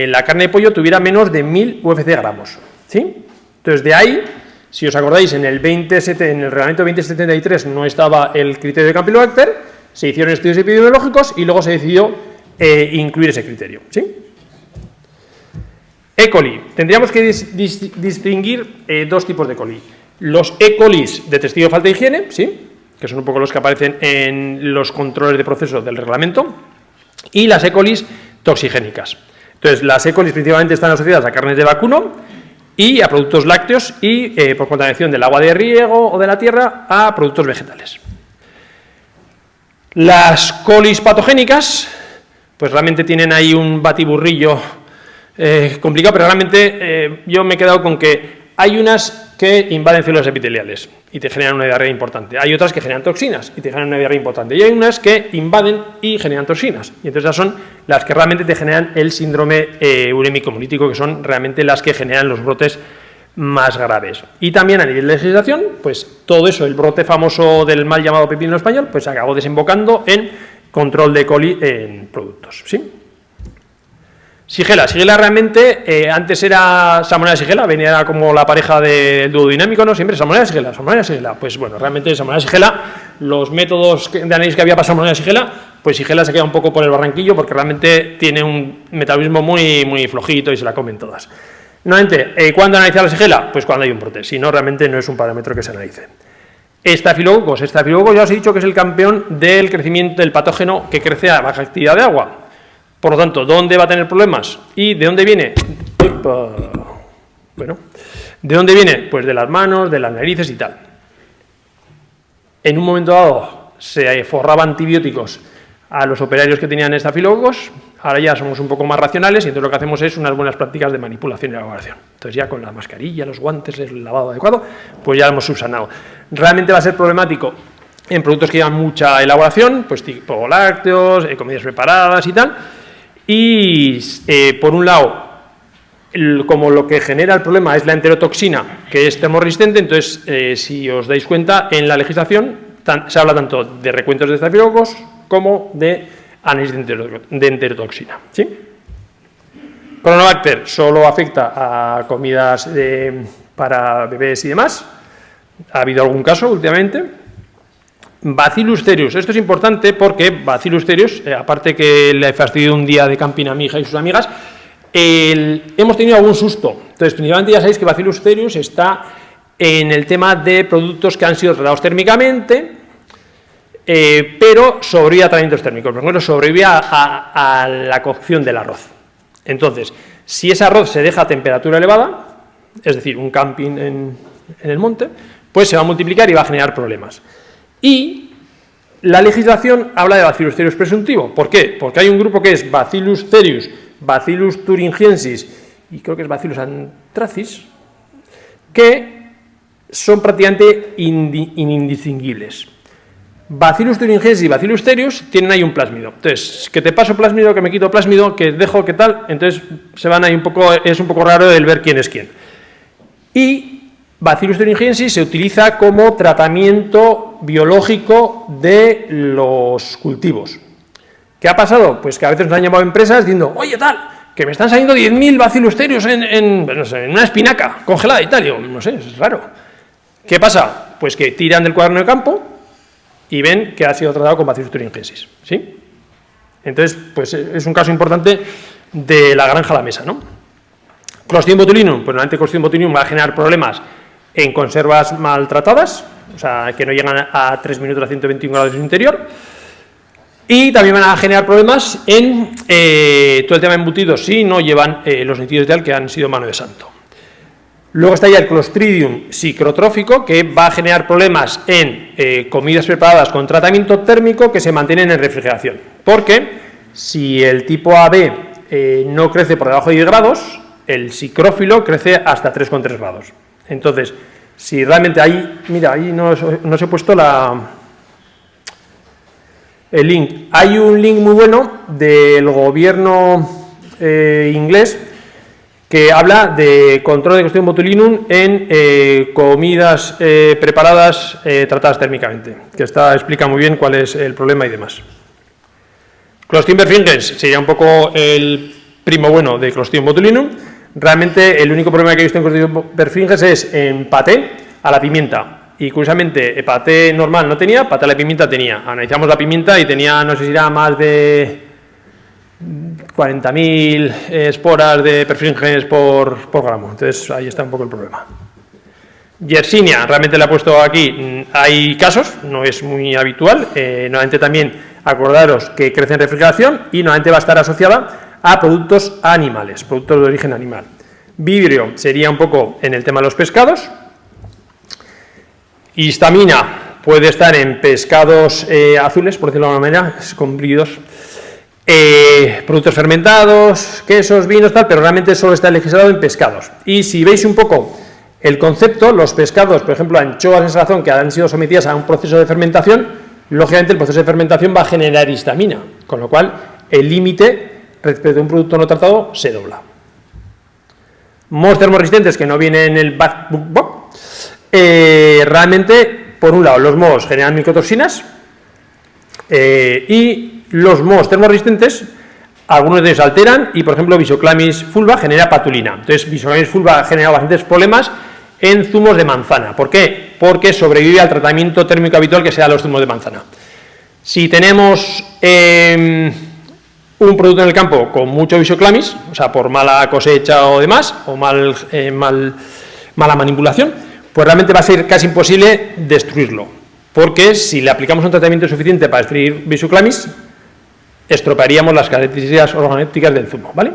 la carne de pollo tuviera menos de 1000 UFC gramos. ¿Sí? Entonces, de ahí, si os acordáis, en el reglamento 2073 no estaba el criterio de Campylobacter, se hicieron estudios epidemiológicos y luego se decidió incluir ese criterio. ¿Sí? E. coli. Tendríamos que distinguir dos tipos de E. coli. Los E. colis de testigo de falta de higiene, ¿sí?, que son un poco los que aparecen en los controles de proceso del reglamento, y las E. colis toxigénicas. Entonces, las E. colis principalmente están asociadas a carnes de vacuno y a productos lácteos y, por contaminación del agua de riego o de la tierra, a productos vegetales. Las colis patogénicas, pues realmente tienen ahí un batiburrillo complicado, pero realmente yo me he quedado con que hay unas que invaden células epiteliales y te generan una diarrea importante. Hay otras que generan toxinas y te generan una diarrea importante. Y hay unas que invaden y generan toxinas. Y entonces esas son las que realmente te generan el síndrome urémico hemolítico, que son realmente las que generan los brotes más graves. Y también a nivel de legislación, pues todo eso, el brote famoso del mal llamado pepino español, pues acabó desembocando en control de E. coli en productos. ¿Sí? Shigella realmente, antes era Salmonella Shigella, venía como la pareja del dúo dinámico, ¿no? Siempre Salmonella Shigella. Pues bueno, realmente Salmonella Shigella, los métodos de análisis que había para Salmonella Shigella, pues Shigella se queda un poco por el barranquillo porque realmente tiene un metabolismo muy flojito y se la comen todas. Nuevamente, ¿cuándo analizar la Shigella? Pues cuando hay un brote, si no, realmente no es un parámetro que se analice. Estafilococos ya os he dicho que es el campeón del crecimiento del patógeno que crece a baja actividad de agua. Por lo tanto, ¿dónde va a tener problemas? ¿Y de dónde viene? Bueno, ¿de dónde viene? Pues de las manos, de las narices y tal. En un momento dado se forraba antibióticos a los operarios que tenían estafilococos, ahora ya somos un poco más racionales y entonces lo que hacemos es unas buenas prácticas de manipulación y elaboración. Entonces ya con la mascarilla, los guantes, el lavado adecuado, pues ya lo hemos subsanado. Realmente va a ser problemático en productos que llevan mucha elaboración, pues tipo lácteos, comidas preparadas y tal. Y por un lado, como lo que genera el problema es la enterotoxina, que es termorresistente, entonces si os dais cuenta, en la legislación se habla tanto de recuentos de estafilococos como de análisis de enterotoxina. ¿Sí? Coronobacter solo afecta a comidas para bebés y demás. Ha habido algún caso últimamente. Bacillus cereus, esto es importante porque Bacillus cereus, aparte que le fastidió un día de camping a mi hija y sus amigas, hemos tenido algún susto. Entonces, principalmente ya sabéis que Bacillus cereus está en el tema de productos que han sido tratados térmicamente, pero sobrevive a tratamientos térmicos. Por ejemplo, sobrevive a la cocción del arroz. Entonces, si ese arroz se deja a temperatura elevada, es decir, un camping en el monte, pues se va a multiplicar y va a generar problemas. Y la legislación habla de Bacillus cereus presuntivo. ¿Por qué? Porque hay un grupo que es Bacillus cereus, Bacillus thuringiensis y creo que es Bacillus anthracis, que son prácticamente indistinguibles. Bacillus thuringiensis y Bacillus cereus tienen ahí un plásmido. Entonces, que te paso plásmido, que me quito plásmido, que dejo, que tal, entonces se van ahí un poco, es un poco raro el ver quién es quién. Y Bacillus thuringiensis se utiliza como tratamiento biológico de los cultivos. ¿Qué ha pasado? Pues que a veces nos han llamado empresas diciendo, oye, tal, que me están saliendo 10.000 Bacillus cereus en una espinaca congelada y tal. Y yo, no sé, es raro. ¿Qué pasa? Pues que tiran del cuaderno de campo y ven que ha sido tratado con Bacillus thuringiensis. ¿Sí? Entonces, pues es un caso importante de la granja a la mesa, ¿no? Clostridium botulinum, pues normalmente Clostridium botulinum va a generar problemas en conservas maltratadas, o sea, que no llegan a 3 minutos a 121 grados en su interior, y también van a generar problemas en todo el tema de embutidos si no llevan los nitritos y tal, que han sido mano de santo. Luego está ya el Clostridium psicrotrófico, que va a generar problemas en comidas preparadas con tratamiento térmico que se mantienen en refrigeración, porque si el tipo AB no crece por debajo de 10 grados, el psicrófilo crece hasta 3,3 grados. Entonces, si realmente ahí, mira, ahí no os he puesto el link. Hay un link muy bueno del gobierno inglés que habla de control de Clostridium botulinum en comidas preparadas tratadas térmicamente, que explica muy bien cuál es el problema y demás. Clostridium perfringens sería un poco el primo bueno de Clostridium botulinum. Realmente el único problema que he visto en Clostridium perfringens es en paté a la pimienta. Y curiosamente, paté normal no tenía, paté a la pimienta tenía. Analizamos la pimienta y tenía, no sé si era más de 40.000 esporas de perfringens por gramo. Entonces ahí está un poco el problema. Yersinia, realmente la he puesto aquí. Hay casos, no es muy habitual. Normalmente también acordaros que crece en refrigeración y normalmente va a estar asociada a productos animales, productos de origen animal. Vibrio sería un poco en el tema de los pescados. Histamina puede estar en pescados azules, por decirlo de alguna manera, con brillos, productos fermentados, quesos, vinos, tal, pero realmente solo está legislado en pescados. Y si veis un poco el concepto, los pescados, por ejemplo, anchoas en salazón que han sido sometidas a un proceso de fermentación, lógicamente el proceso de fermentación va a generar histamina, con lo cual el límite respecto a un producto no tratado se dobla. Mohos termorresistentes que no vienen en el backbook. Realmente, por un lado, los mohos generan micotoxinas y los mohos termorresistentes, algunos de ellos alteran y, por ejemplo, Bisoclamis fulva genera patulina. Entonces, Bisoclamis fulva ha generado bastantes problemas en zumos de manzana. ¿Por qué? Porque sobrevive al tratamiento térmico habitual que se da a los zumos de manzana. Si tenemos un producto en el campo con mucho Bisoclamis, o sea, por mala cosecha o demás, o mala manipulación, pues realmente va a ser casi imposible destruirlo, porque si le aplicamos un tratamiento suficiente para destruir Bisoclamis, estropearíamos las características organolépticas del zumo, ¿vale?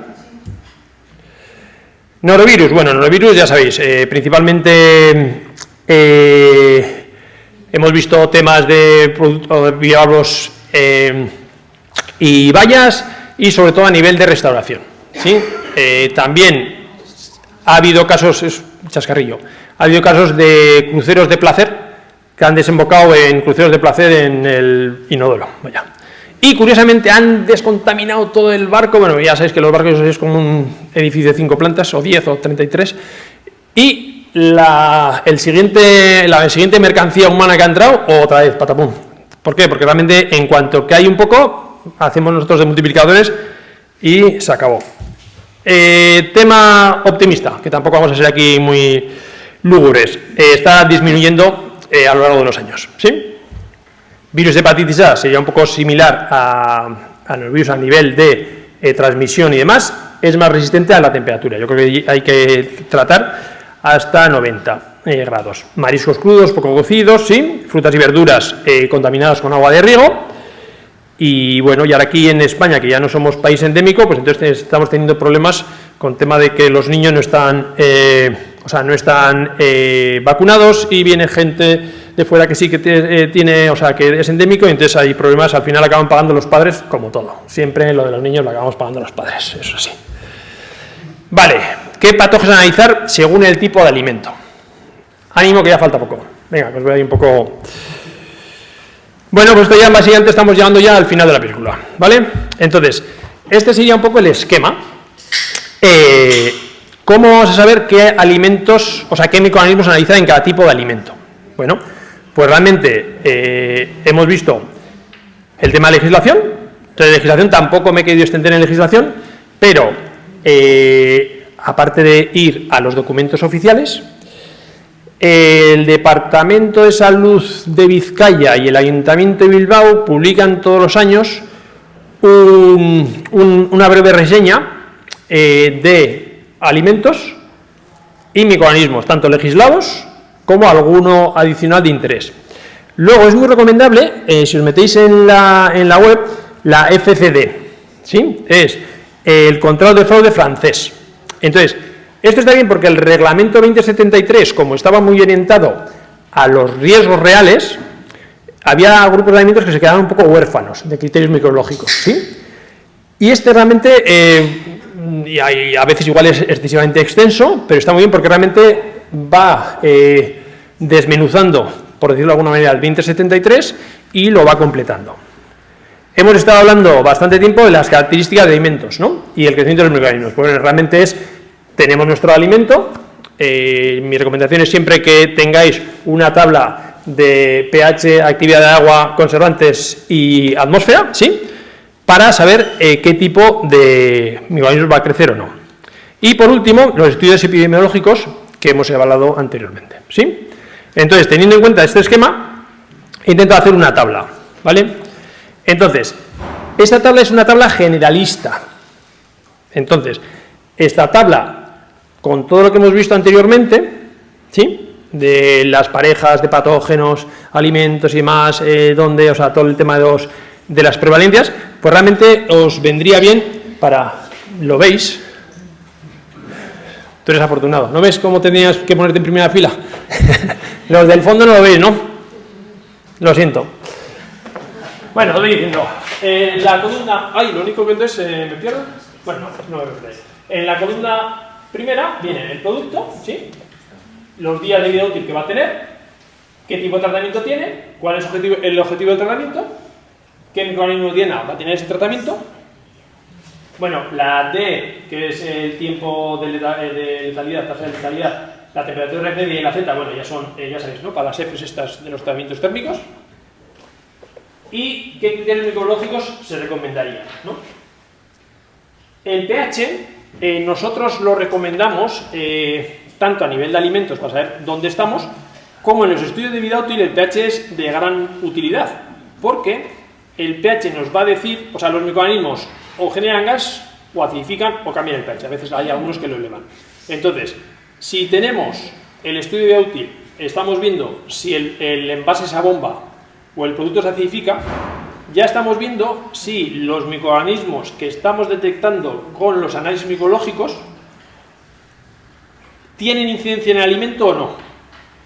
Norovirus, bueno, norovirus ya sabéis, principalmente hemos visto temas de biólogos y bayas, y sobre todo a nivel de restauración, ¿sí? También ha habido casos, es chascarrillo, ha habido casos de cruceros de placer que han desembocado en cruceros de placer en el inodoro, vaya. Y curiosamente han descontaminado todo el barco. Bueno, ya sabéis que los barcos es como un edificio de 5 plantas, o 10 o 33, y la siguiente mercancía humana que ha entrado, otra vez, patapum. ¿Por qué? Porque realmente en cuanto que hay un poco, hacemos nosotros de multiplicadores y se acabó. Tema optimista, que tampoco vamos a ser aquí muy lúgubres, está disminuyendo a lo largo de los años, ¿sí? Virus de hepatitis A sería un poco similar a los virus a nivel de transmisión y demás, es más resistente a la temperatura. Yo creo que hay que tratar hasta 90 grados. Mariscos crudos, poco cocidos, sí, frutas y verduras contaminadas con agua de riego. Y bueno, y ahora aquí en España, que ya no somos país endémico, pues entonces estamos teniendo problemas con tema de que los niños no están, vacunados, y viene gente de fuera que sí que tiene, o sea, que es endémico, y entonces hay problemas. Al final acaban pagando los padres, como todo. Siempre lo de los niños lo acabamos pagando los padres, eso sí. Vale, ¿qué patógenos analizar según el tipo de alimento? Ánimo, que ya falta poco. Venga, pues voy a ir un poco. Bueno, pues esto ya básicamente estamos llegando ya al final de la película, ¿vale? Entonces, este sería un poco el esquema. ¿Cómo vamos a saber qué alimentos, o sea, qué microorganismos analizar en cada tipo de alimento? Bueno, pues realmente hemos visto el tema de legislación. Entonces, legislación tampoco me he querido extender en legislación, pero aparte de ir a los documentos oficiales, el Departamento de Salud de Vizcaya y el Ayuntamiento de Bilbao publican todos los años una breve reseña de alimentos y microorganismos, tanto legislados como alguno adicional de interés. Luego es muy recomendable, si os metéis en la web, la FCD, ¿sí? Es el control de fraude francés. Entonces, esto está bien porque el reglamento 2073, como estaba muy orientado a los riesgos reales, había grupos de alimentos que se quedaban un poco huérfanos de criterios microbiológicos, ¿sí? Y este realmente, y a veces igual es excesivamente extenso, pero está muy bien porque realmente va desmenuzando, por decirlo de alguna manera, el 2073 y lo va completando. Hemos estado hablando bastante tiempo de las características de alimentos, ¿no? Y el crecimiento de los microorganismos. Pues realmente tenemos nuestro alimento. Mi recomendación es siempre que tengáis una tabla de pH, actividad de agua, conservantes y atmósfera, ¿sí? Para saber qué tipo de microorganismos va a crecer o no. Y por último, los estudios epidemiológicos que hemos evaluado anteriormente, ¿sí? Entonces, teniendo en cuenta este esquema, intento hacer una tabla, ¿vale? Entonces, esta tabla es una tabla generalista. Entonces, esta tabla, con todo lo que hemos visto anteriormente, ¿sí? De las parejas de patógenos, alimentos y demás, o sea, todo el tema de las prevalencias, pues realmente os vendría bien para, ¿lo veis? Tú eres afortunado, ¿no ves cómo tenías que ponerte en primera fila? Los del fondo no lo veis, ¿no? Lo siento. Bueno, os voy diciendo, la columna, lo único que entonces me pierdo, bueno, no me perdéis. En la columna primera viene el producto, ¿sí? Los días de vida útil que va a tener, qué tipo de tratamiento tiene, cuál es el objetivo del tratamiento, qué microorganismo DNA va a tener ese tratamiento. Bueno, la D, que es el tiempo de letalidad, tasa de letalidad, la temperatura de referencia y la Z, bueno, ya sabéis, ¿no? Para las Fs estas de los tratamientos térmicos. Y qué criterios microbiológicos se recomendarían, ¿no? El pH, nosotros lo recomendamos tanto a nivel de alimentos para saber dónde estamos, como en los estudios de vida útil el pH es de gran utilidad, porque el pH nos va a decir, o sea, los microorganismos o generan gas, o acidifican, o cambian el pH. A veces hay algunos que lo elevan. Entonces, si tenemos el estudio de vida útil, estamos viendo si el envase es a bomba o el producto se acidifica, ya estamos viendo si los microorganismos que estamos detectando con los análisis microbiológicos tienen incidencia en el alimento o no.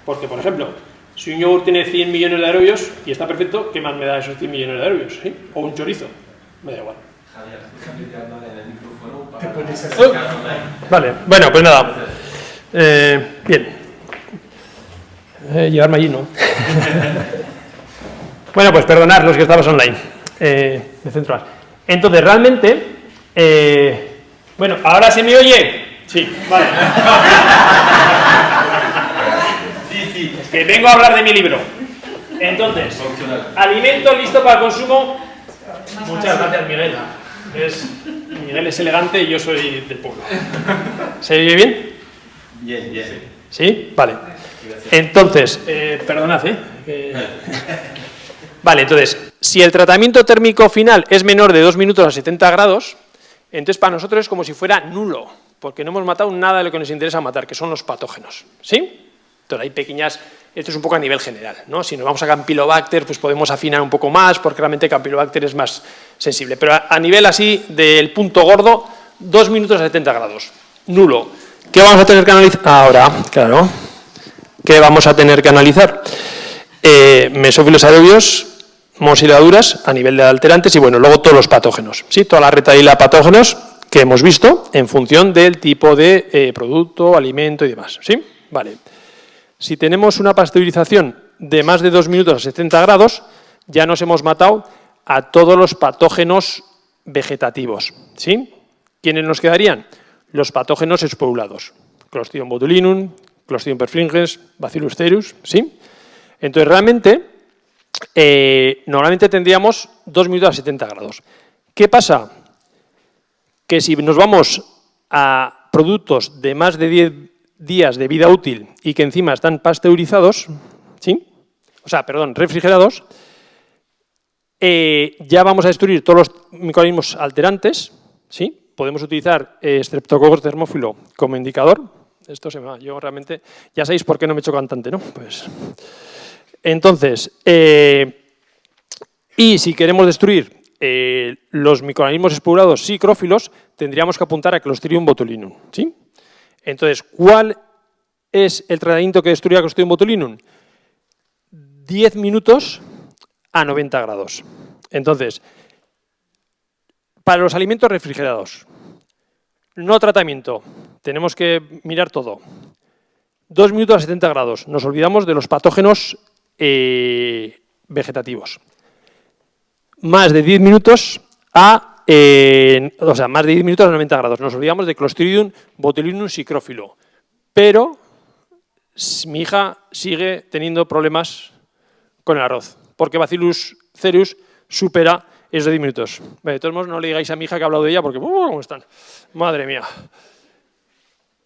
Porque, por ejemplo, si un yogur tiene 100 millones de aerobios y está perfecto, ¿qué más me da esos 100 millones de aerobios? ¿Sí? O un chorizo, me da igual. Vale, bueno, pues nada. Bien. Llevarme allí, ¿no? Bueno, pues perdonad los que estabas online. Me centro más. Entonces, realmente, bueno, ¿ahora se me oye? Sí, vale. Sí. Es que vengo a hablar de mi libro. Entonces, alimento listo para el consumo. Muchas gracias, Miguel. Miguel es elegante y yo soy del pueblo. ¿Se oye bien? Bien. ¿Sí? Vale. Entonces, perdonad, Vale, entonces, si el tratamiento térmico final es menor de 2 minutos a 70 grados, entonces para nosotros es como si fuera nulo, porque no hemos matado nada de lo que nos interesa matar, que son los patógenos, ¿sí? Entonces hay pequeñas, esto es un poco a nivel general, ¿no? Si nos vamos a Campylobacter, pues podemos afinar un poco más, porque realmente Campylobacter es más sensible, pero a nivel así, del punto gordo, 2 minutos a 70 grados, nulo. ¿Qué vamos a tener que analizar? Ahora, claro, ¿qué vamos a tener que analizar? Mesófilos aerobios, mosiladuras a nivel de alterantes y bueno, luego todos los patógenos, ¿sí? Toda la retahíla de patógenos que hemos visto en función del tipo de producto, alimento y demás, ¿sí? Vale. Si tenemos una pasteurización de más de 2 minutos a 70 grados, ya nos hemos matado a todos los patógenos vegetativos, ¿sí? ¿Quiénes nos quedarían? Los patógenos esporulados, Clostridium botulinum, Clostridium perfringens, Bacillus cereus, ¿sí? Entonces, realmente, normalmente tendríamos 2 minutos a 70 grados. ¿Qué pasa? Que si nos vamos a productos de más de 10 días de vida útil y que encima están pasteurizados, ¿sí? O sea, perdón, refrigerados, ya vamos a destruir todos los microorganismos alterantes, ¿sí? podemos utilizar Streptococcus thermophilo como indicador. Esto se me va, yo realmente, ya sabéis por qué no me he hecho cantante, ¿no? Pues, entonces, y si queremos destruir los microorganismos esporulados psicrófilos, tendríamos que apuntar a Clostridium botulinum, ¿sí? Entonces, ¿cuál es el tratamiento que destruye a Clostridium botulinum? 10 minutos a 90 grados. Entonces, para los alimentos refrigerados, no tratamiento, tenemos que mirar todo. 2 minutos a 70 grados, nos olvidamos de los patógenos vegetativos. Más de 10 minutos a, más de 10 minutos a 90 grados, nos olvidamos de Clostridium botulinum psicrófilo. Pero mi hija sigue teniendo problemas con el arroz, porque Bacillus cereus supera esos 10 minutos. De todos modos, no le digáis a mi hija que he hablado de ella, porque ¿cómo están? Madre mía.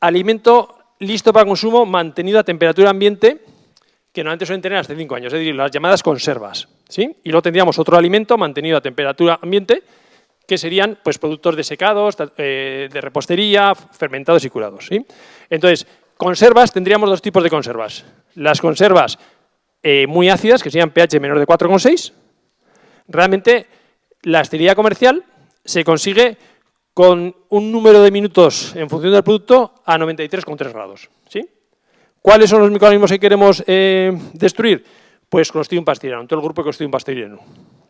Alimento listo para consumo, mantenido a temperatura ambiente, que normalmente suelen tener hasta 5 años, es decir, las llamadas conservas, ¿sí? Y luego tendríamos otro alimento mantenido a temperatura ambiente, que serían pues, productos desecados, de repostería, fermentados y curados, ¿sí? Entonces, conservas, tendríamos 2 tipos de conservas. Las conservas muy ácidas, que serían pH menor de 4,6. Realmente, la esterilidad comercial se consigue con un número de minutos en función del producto a 93,3 grados, ¿sí? ¿Cuáles son los microorganismos que queremos destruir? Pues Clostridium pasterianum, todo el grupo de Clostridium pasterianum,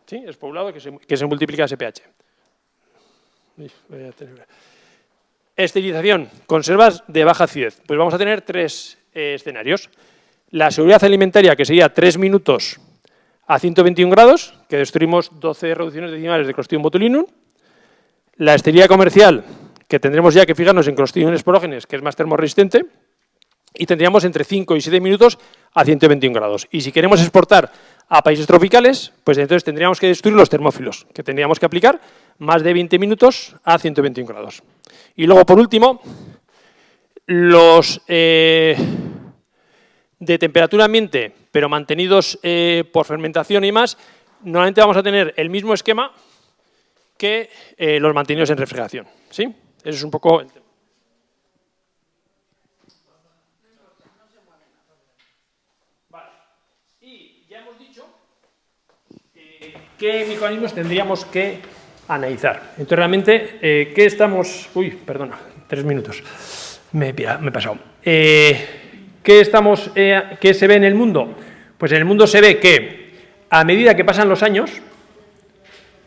¿sí? Es poblado que se multiplica ese pH. Esterilización, conservas de baja acidez. Pues vamos a tener 3 escenarios. La seguridad alimentaria, que sería 3 minutos a 121 grados, que destruimos 12 reducciones decimales de Clostridium botulinum. La esterilidad comercial, que tendremos ya que fijarnos en Clostridium esporógenes, que es más termorresistente, y tendríamos entre 5 y 7 minutos a 121 grados. Y si queremos exportar a países tropicales, pues entonces tendríamos que destruir los termófilos, que tendríamos que aplicar más de 20 minutos a 121 grados. Y luego, por último, los de temperatura ambiente, pero mantenidos por fermentación y más, normalmente vamos a tener el mismo esquema que los mantenidos en refrigeración, ¿sí? Eso es un poco el tema. Vale. Y ya hemos dicho qué microorganismos tendríamos que analizar. Entonces, realmente, ¿qué estamos...? Uy, perdona, 3 minutos. Me he pasado. ¿Qué se ve en el mundo? Pues en el mundo se ve que, a medida que pasan los años,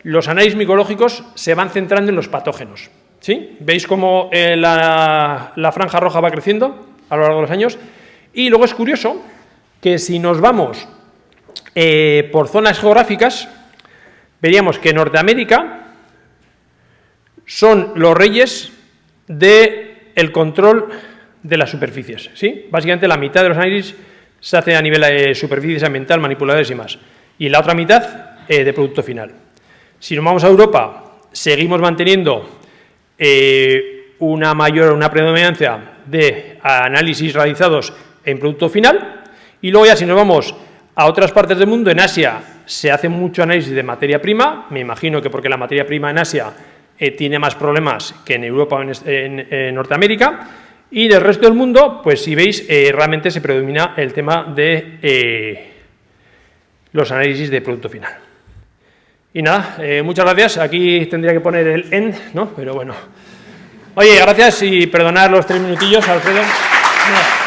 los análisis micológicos se van centrando en los patógenos, ¿sí? ¿Veis cómo la franja roja va creciendo a lo largo de los años? Y luego es curioso que si nos vamos por zonas geográficas, veríamos que Norteamérica son los reyes del control de las superficies, ¿sí? Básicamente la mitad de los análisis se hace a nivel de superficies ambiental, manipuladores y más. Y la otra mitad de producto final. Si nos vamos a Europa, seguimos manteniendo una predominancia de análisis realizados en producto final. Y luego ya si nos vamos a otras partes del mundo, en Asia se hace mucho análisis de materia prima. Me imagino que porque la materia prima en Asia tiene más problemas que en Europa o en Norteamérica. Y del resto del mundo, pues si veis, realmente se predomina el tema de los análisis de producto final. Y nada, muchas gracias. Aquí tendría que poner el end, ¿no? Pero bueno. Oye, gracias y perdonad los 3 minutillos, Alfredo. No.